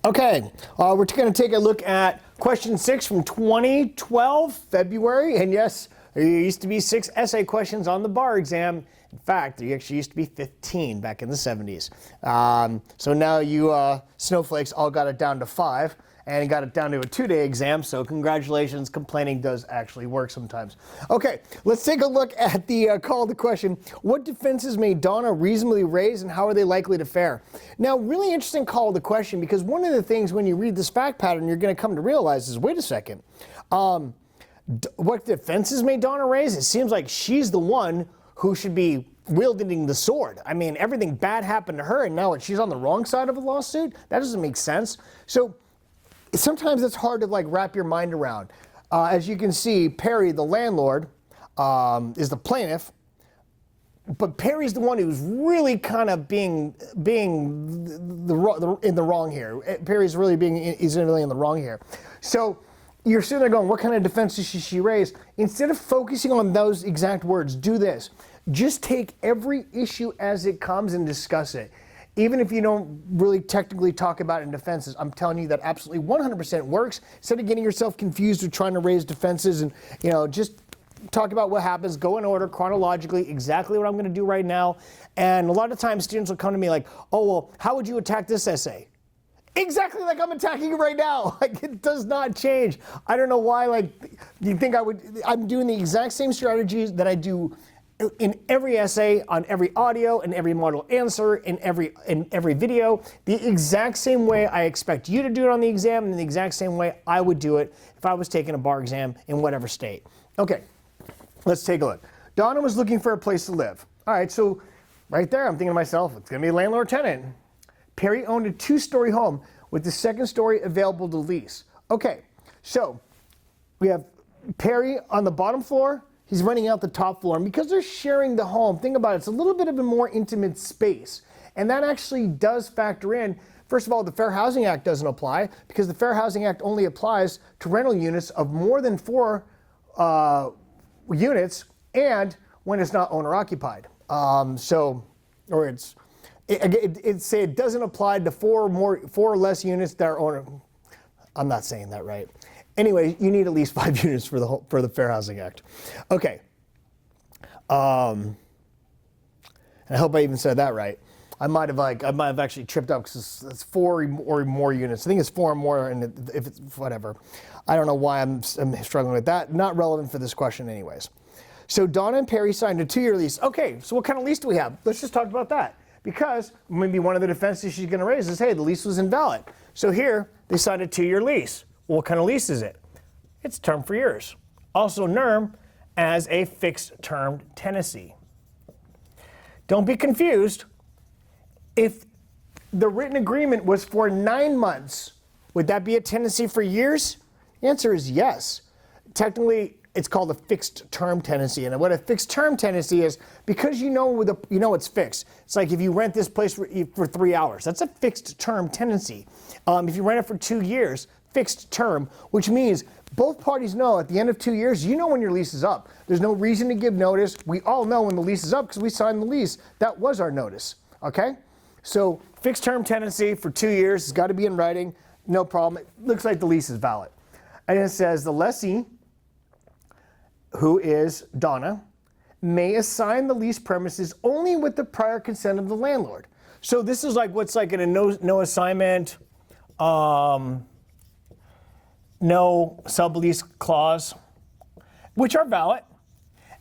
Okay, we're going to take a look at question 6 from 2012, February. And yes, there used to be 6 essay questions on the bar exam. In fact, there actually used to be 15 back in the 70s. So now you snowflakes all got it down to 5 and got it down to a 2-day exam. So congratulations, complaining does actually work sometimes. Okay, let's take a look at the call to question. What defenses may Donna reasonably raise and how are they likely to fare? Now, really interesting call to question, because one of the things when you read this fact pattern you're going to come to realize is, wait a second, what defenses may Donna raise? It seems like she's the one who should be wielding the sword. I mean, everything bad happened to her and now she's on the wrong side of a lawsuit? That doesn't make sense. So sometimes it's hard to wrap your mind around. As you can see, Perry, the landlord, is the plaintiff, but Perry's the one who's really kind of being in the wrong here. Perry's really he's really in the wrong here. So you're sitting there going, what kind of defenses should she raise? Instead of focusing on those exact words, do this. Just take every issue as it comes and discuss it. Even if you don't really technically talk about it in defenses, I'm telling you that absolutely 100% works. Instead of getting yourself confused with trying to raise defenses and, just talk about what happens, go in order chronologically, exactly what I'm going to do right now. And a lot of times students will come to me like, oh, well, how would you attack this essay? Exactly like I'm attacking it right now. It does not change. I don't know why, you think I'm doing the exact same strategies that I do in every essay, on every audio, in every model answer, in every video, the exact same way I expect you to do it on the exam, and the exact same way I would do it if I was taking a bar exam in whatever state. Okay, let's take a look. Donna was looking for a place to live. All right, so right there, I'm thinking to myself, it's gonna be landlord-tenant. Perry owned a 2-story home with the 2nd story available to lease. Okay, so we have Perry on the bottom floor. He's renting out the top floor. And because they're sharing the home, think about it, it's a little bit of a more intimate space. And that actually does factor in. First of all, the Fair Housing Act doesn't apply because the Fair Housing Act only applies to rental units of more than 4 units and when it's not owner occupied. It doesn't apply to 4 or less units that are owner. I'm not saying that right. Anyway, you need at least 5 units for the Fair Housing Act. Okay. And I hope I even said that right. I might have actually tripped up because it's 4 or more units. I think it's 4 or more, and if it's whatever. I don't know why I'm struggling with that. Not relevant for this question anyways. So Donna and Perry signed a 2-year lease. Okay, so what kind of lease do we have? Let's just talk about that. Because maybe one of the defenses she's going to raise is, hey, the lease was invalid. So here, they signed a 2-year lease. Well, what kind of lease is it? It's term for years, also known as a fixed-term tenancy. Don't be confused. If the written agreement was for 9 months, would that be a tenancy for years? The answer is yes. Technically, it's called a fixed-term tenancy. And what a fixed-term tenancy is, because you know it's fixed. It's like if you rent this place for 3 hours. That's a fixed-term tenancy. If you rent it for 2 years, fixed term, which means both parties know at the end of 2 years, you know when your lease is up. There's no reason to give notice. We all know when the lease is up because we signed the lease. That was our notice, okay? So fixed term tenancy for 2 years, it's got to be in writing, no problem. It looks like the lease is valid. And it says the lessee, who is Donna, may assign the lease premises only with the prior consent of the landlord. So this is like what's like in a no assignment, no sublease clause, which are valid.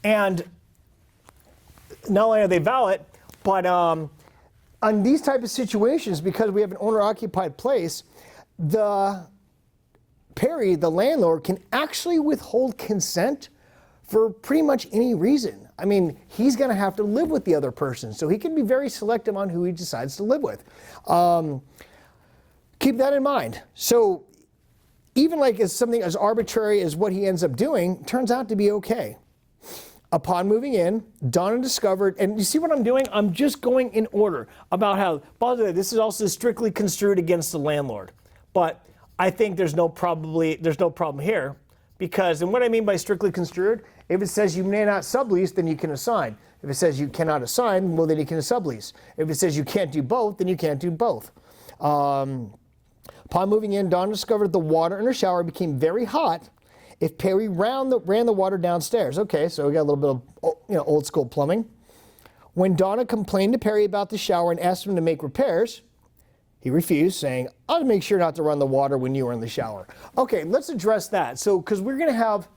And not only are they valid, but on these type of situations, because we have an owner-occupied place, Perry, the landlord, can actually withhold consent for pretty much any reason. I mean, he's going to have to live with the other person, so he can be very selective on who he decides to live with. Keep that in mind. So even as something as arbitrary as what he ends up doing, turns out to be okay. Upon moving in, Donna discovered, and you see what I'm doing? I'm just going in order about how, by the way, this is also strictly construed against the landlord. But I think there's no problem here, because, and what I mean by strictly construed, if it says you may not sublease, then you can assign. If it says you cannot assign, well, then you can sublease. If it says you can't do both, then you can't do both. Upon moving in, Donna discovered the water in her shower became very hot if Perry ran the water downstairs. Okay, so we got a little bit of old school plumbing. When Donna complained to Perry about the shower and asked him to make repairs, he refused, saying, "I'll make sure not to run the water when you are in the shower." Okay, let's address that. So, because we're going to have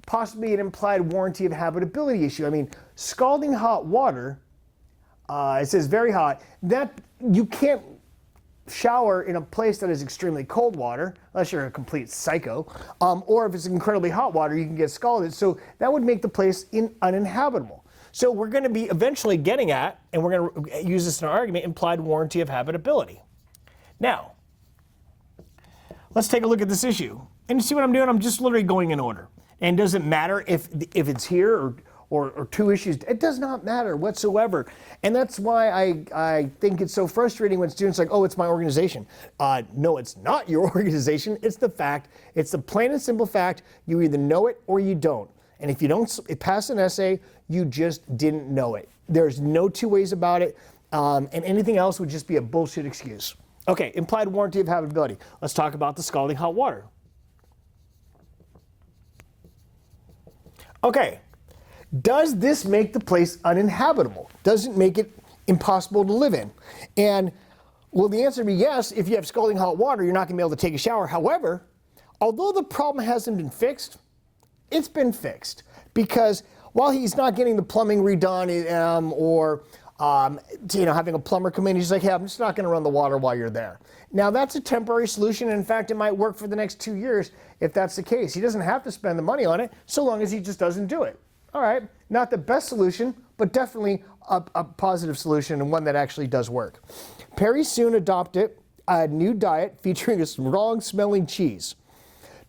possibly an implied warranty of habitability issue. I mean, scalding hot water, it says very hot, that you can't shower in a place that is extremely cold water, unless you're a complete psycho, or if it's incredibly hot water, you can get scalded. So that would make the place uninhabitable. So we're going to be eventually getting at, and we're going to use this in our argument, implied warranty of habitability. Now, let's take a look at this issue. And you see what I'm doing? I'm just literally going in order. And it doesn't matter if it's here or two issues. It does not matter whatsoever. And that's why I think it's so frustrating when students are like, oh, it's my organization. No, it's not your organization. It's the fact. It's the plain and simple fact. You either know it or you don't. And if you don't pass an essay, you just didn't know it. There's no two ways about it. And anything else would just be a bullshit excuse. Okay, implied warranty of habitability. Let's talk about the scalding hot water. Okay, does this make the place uninhabitable? Does it make it impossible to live in? And well, the answer would be yes. If you have scalding hot water, you're not going to be able to take a shower. However, although the problem hasn't been fixed, it's been fixed. Because while he's not getting the plumbing redone or having a plumber come in, he's like, hey, I'm just not going to run the water while you're there. Now, that's a temporary solution. In fact, it might work for the next 2 years if that's the case. He doesn't have to spend the money on it so long as he just doesn't do it. All right, not the best solution, but definitely a positive solution and one that actually does work. Perry soon adopted a new diet featuring a strong-smelling cheese.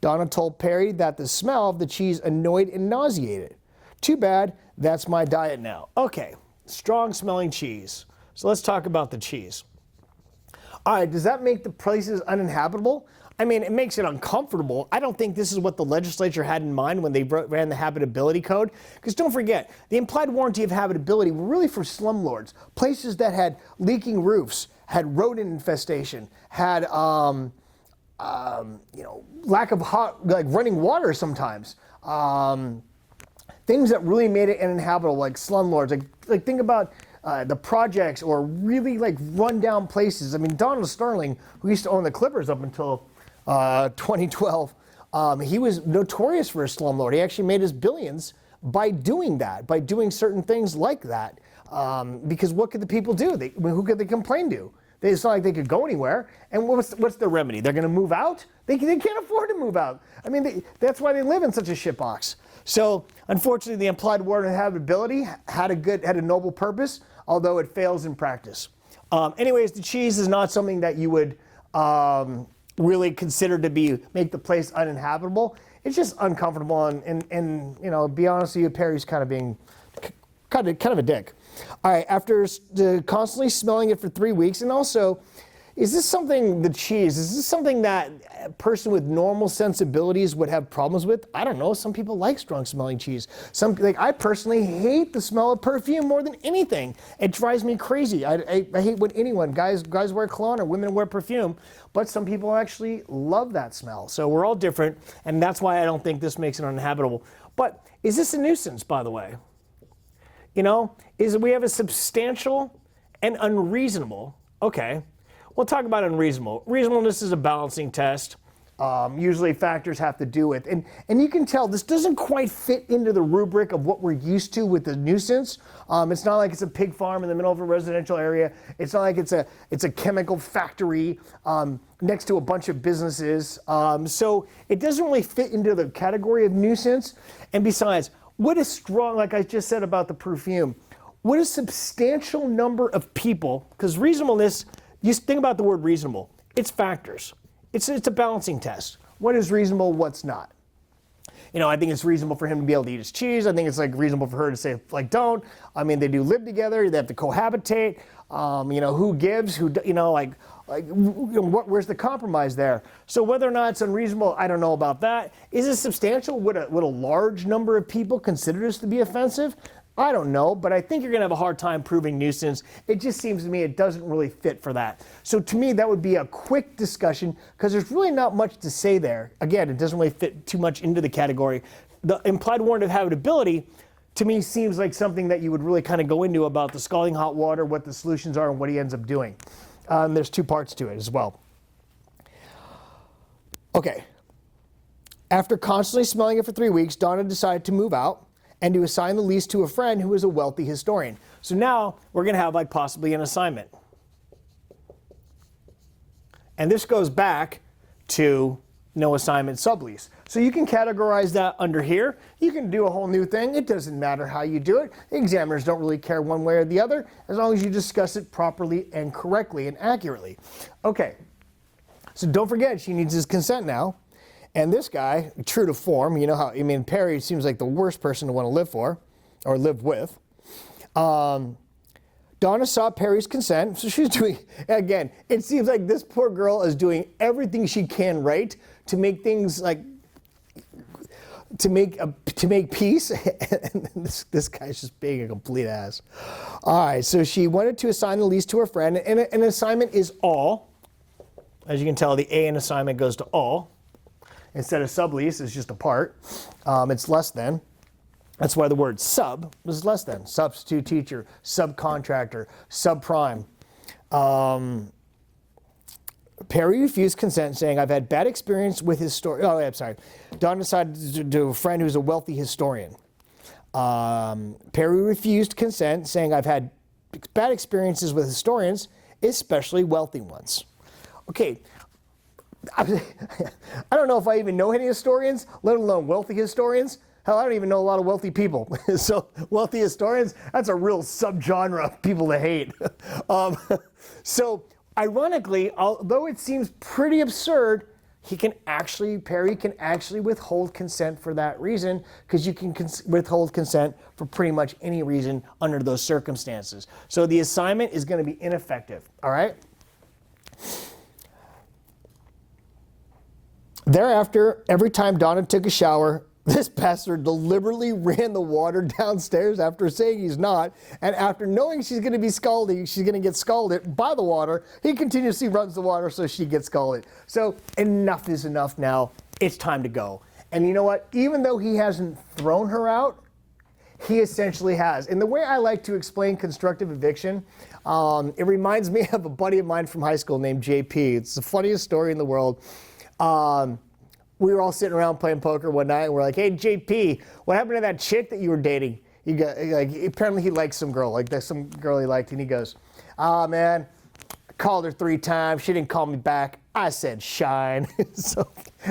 Donna told Perry that the smell of the cheese annoyed and nauseated. Too bad, that's my diet now. Okay. Strong-smelling cheese. So let's talk about the cheese. All right, does that make the places uninhabitable? I mean, it makes it uncomfortable. I don't think this is what the legislature had in mind when they ran the habitability code. Because don't forget, the implied warranty of habitability were really for slumlords. Places that had leaking roofs, had rodent infestation, had lack of running water sometimes. Things that really made it uninhabitable, like slumlords. Like think about the projects or really rundown places. I mean, Donald Sterling, who used to own the Clippers up until 2012, he was notorious for a slumlord. He actually made his billions by doing that, by doing certain things like that. Because what could the people do? Who could they complain to? It's not like they could go anywhere. And what's the remedy? They're going to move out? They can't afford to move out. I mean, that's why they live in such a shitbox. So, unfortunately, the implied warranty of habitability had a noble purpose, although it fails in practice. Anyways, the cheese is not something that you would really consider to make the place uninhabitable. It's just uncomfortable, and be honest with you, Perry's kind of being kind of a dick. All right, after constantly smelling it for 3 weeks, and also, is this something that a person with normal sensibilities would have problems with? I don't know. Some people like strong smelling cheese. I personally hate the smell of perfume more than anything. It drives me crazy. I hate when guys wear cologne or women wear perfume, but some people actually love that smell. So we're all different, and that's why I don't think this makes it uninhabitable. But is this a nuisance, by the way? We have a substantial and unreasonable. Okay. We'll talk about unreasonable. Reasonableness is a balancing test. Usually factors have to do with, and you can tell this doesn't quite fit into the rubric of what we're used to with the nuisance. It's not like it's a pig farm in the middle of a residential area. It's not like it's a chemical factory next to a bunch of businesses. So it doesn't really fit into the category of nuisance. And besides, what is strong, like I just said about the perfume, what a substantial number of people, because reasonableness, you think about the word reasonable, it's factors. It's a balancing test. What is reasonable, what's not? I think it's reasonable for him to be able to eat his cheese. I think it's reasonable for her to say don't. I mean, they do live together. They have to cohabitate. Who gives? Where's the compromise there? So whether or not it's unreasonable, I don't know about that. Is it substantial? Would a large number of people consider this to be offensive? I don't know, but I think you're going to have a hard time proving nuisance. It just seems to me it doesn't really fit for that. So to me, that would be a quick discussion because there's really not much to say there. Again, it doesn't really fit too much into the category. The implied warrant of habitability, to me, seems like something that you would really kind of go into about the scalding hot water, what the solutions are, and what he ends up doing. There's two parts to it as well. Okay. After constantly smelling it for 3 weeks, Donna decided to move out and to assign the lease to a friend who is a wealthy historian. So now we're going to have like possibly an assignment. And this goes back to no assignment sublease. So you can categorize that under here. You can do a whole new thing. It doesn't matter how you do it. Examiners don't really care one way or the other as long as you discuss it properly and correctly and accurately. Okay, so don't forget she needs his consent now. And this guy, true to form, you know how, I mean, Perry seems like the worst person to want to live for or live with. Donna sought Perry's consent, so she's doing, again, it seems like this poor girl is doing everything she can right to make things like, to make peace, and this guy's just being a complete ass. All right, so she wanted to assign the lease to her friend, and an assignment is all. As you can tell, the A in assignment goes to all. Instead of sublease, it's just a part. It's less than. That's why the word sub is less than. Substitute teacher, subcontractor, subprime. Perry refused consent, saying, I've had bad experience with historian. Oh, I'm sorry. Don decided to do a friend who's a wealthy historian. Perry refused consent, saying, I've had bad experiences with historians, especially wealthy ones. Okay. I don't know if I even know any historians, let alone wealthy historians. Hell, I don't even know a lot of wealthy people. So wealthy historians, that's a real subgenre of people to hate. So ironically, although it seems pretty absurd, Perry can actually withhold consent for that reason, because you can withhold consent for pretty much any reason under those circumstances. So the assignment is going to be ineffective, all right? Thereafter, every time Donna took a shower, this pastor deliberately ran the water downstairs after saying he's not, and after knowing she's going to be scalding, she's going to get scalded by the water, he continuously runs the water so she gets scalded. So enough is enough now. It's time to go. And you know what? Even though he hasn't thrown her out, he essentially has. And the way I like to explain constructive eviction, it reminds me of a buddy of mine from high school named JP. It's the funniest story in the world. We were all sitting around playing poker one night, and we're like, hey, JP, what happened to that chick that you were dating? Apparently he liked some girl, like there's some girl he liked, and he goes, man, I called her 3 times. She didn't call me back. I said shine.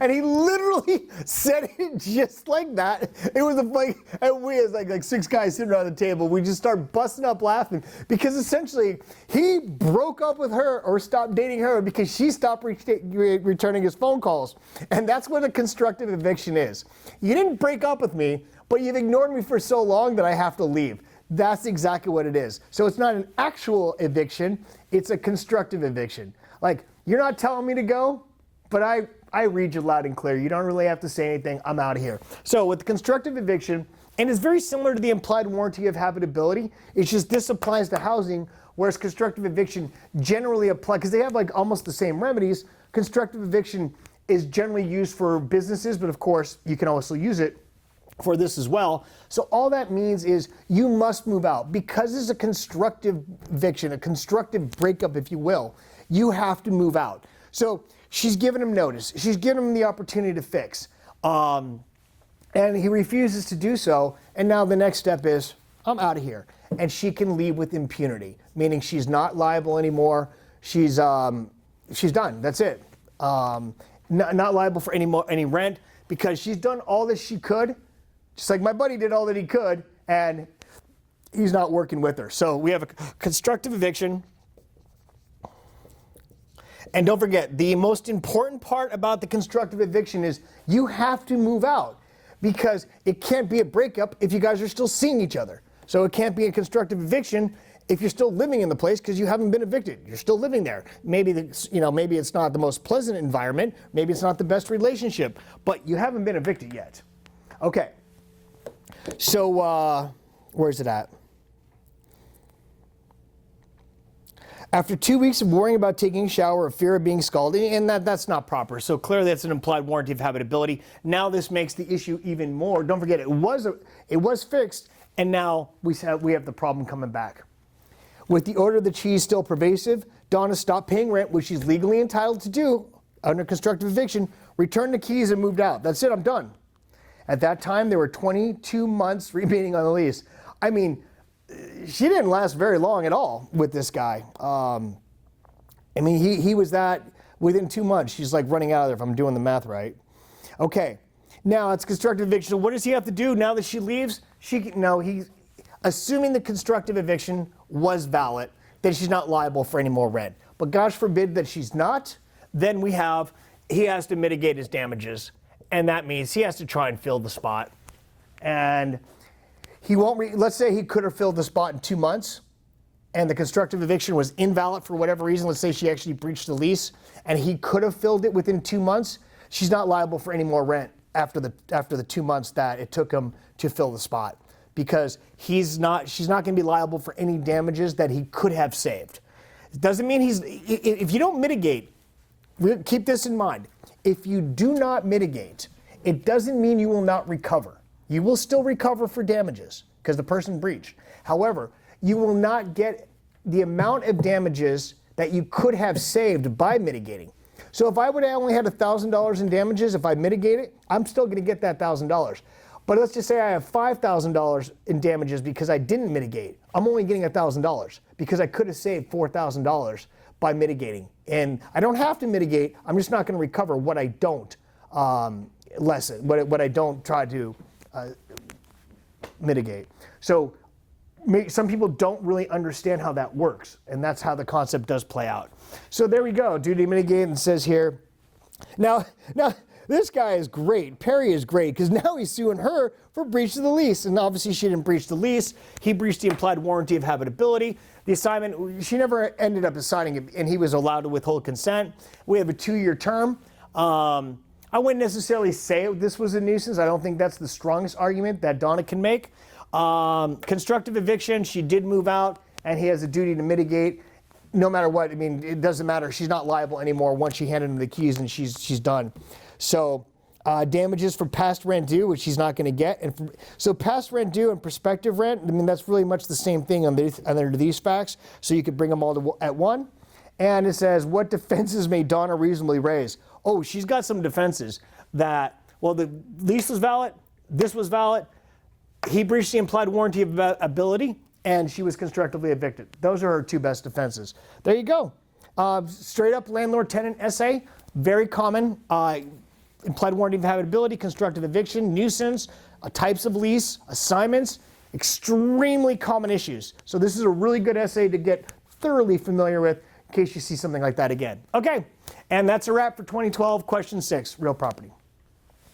And he literally said it just like that. It was and we as like 6 guys sitting around the table, we just start busting up laughing because essentially he broke up with her or stopped dating her because she stopped returning his phone calls. And that's what a constructive eviction is. You didn't break up with me, but you've ignored me for so long that I have to leave. That's exactly what it is. So it's not an actual eviction, it's a constructive eviction. Like, you're not telling me to go, but I read you loud and clear. You don't really have to say anything. I'm out of here. So with the constructive eviction, and it's very similar to the implied warranty of habitability, it's just this applies to housing, whereas constructive eviction generally applies, because they have like almost the same remedies. Constructive eviction is generally used for businesses, but of course you can also use it for this as well. So all that means is you must move out. Because it's a constructive eviction, a constructive breakup, if you will, you have to move out. So she's given him notice. She's given him the opportunity to fix. And he refuses to do so. And now the next step is, I'm out of here. And she can leave with impunity, meaning she's not liable anymore. She's done. That's it. Not liable for any rent, because she's done all that she could. Just like my buddy did all that he could, and he's not working with her. So we have a constructive eviction. And don't forget, the most important part about the constructive eviction is you have to move out, because it can't be a breakup if you guys are still seeing each other. So it can't be a constructive eviction if you're still living in the place because you haven't been evicted. You're still living there. Maybe it's not the most pleasant environment. Maybe it's not the best relationship, but you haven't been evicted yet. Okay. So Where's it at? After 2 weeks of worrying about taking a shower or fear of being scalded, and that's not proper. So clearly that's an implied warranty of habitability. Now this makes the issue even more. Don't forget, it was fixed, and now we have the problem coming back. With the order of the cheese still pervasive, Donna stopped paying rent, which she's legally entitled to do under constructive eviction, returned the keys and moved out. That's it, I'm done. At that time, there were 22 months remaining on the lease. I mean, she didn't last very long at all with this guy. I mean, he was that within 2 months. She's like running out of there, if I'm doing the math right. Okay, now it's constructive eviction. So what does he have to do now that she leaves? He's assuming the constructive eviction was valid, then she's not liable for any more rent. But gosh forbid that she's not, then he has to mitigate his damages. And that means he has to try and fill the spot. And he won't, let's say he could have filled the spot in 2 months and the constructive eviction was invalid for whatever reason. Let's say she actually breached the lease and he could have filled it within 2 months. She's not liable for any more rent after the 2 months that it took him to fill the spot, because she's not going to be liable for any damages that he could have saved. It doesn't mean if you don't mitigate, keep this in mind. If you do not mitigate, it doesn't mean you will not recover. You will still recover for damages because the person breached. However, you will not get the amount of damages that you could have saved by mitigating. So if I would have only had $1,000 in damages, if I mitigate it, I'm still going to get that $1,000. But let's just say I have $5,000 in damages because I didn't mitigate. I'm only getting $1,000 because I could have saved $4,000 by mitigating. And I don't have to mitigate. I'm just not going to recover what I don't lessen, what I don't try to mitigate. So some people don't really understand how that works, and that's how the concept does play out. So there we go, duty mitigate, and it says here. Now this guy is great. Perry is great because now he's suing her for breach of the lease, and obviously she didn't breach the lease. He breached the implied warranty of habitability. The assignment, she never ended up assigning it, and he was allowed to withhold consent. We have a 2-year term. I wouldn't necessarily say this was a nuisance. I don't think that's the strongest argument that Donna can make. Constructive eviction, she did move out, and he has a duty to mitigate. No matter what, I mean, it doesn't matter. She's not liable anymore once she handed him the keys and she's done. So damages for past rent due, which she's not going to get. And so past rent due and prospective rent, I mean, that's really much the same thing under these facts. So you could bring them all at one. And it says, what defenses may Donna reasonably raise? Oh, she's got some defenses that, well, the lease was valid, this was valid, he breached the implied warranty of ability, and she was constructively evicted. Those are her two best defenses. There you go. Straight up landlord-tenant essay, very common. Implied warranty of habitability, constructive eviction, nuisance, types of lease, assignments, extremely common issues. So this is a really good essay to get thoroughly familiar with in case you see something like that again. Okay, and that's a wrap for 2012, question 6, real property.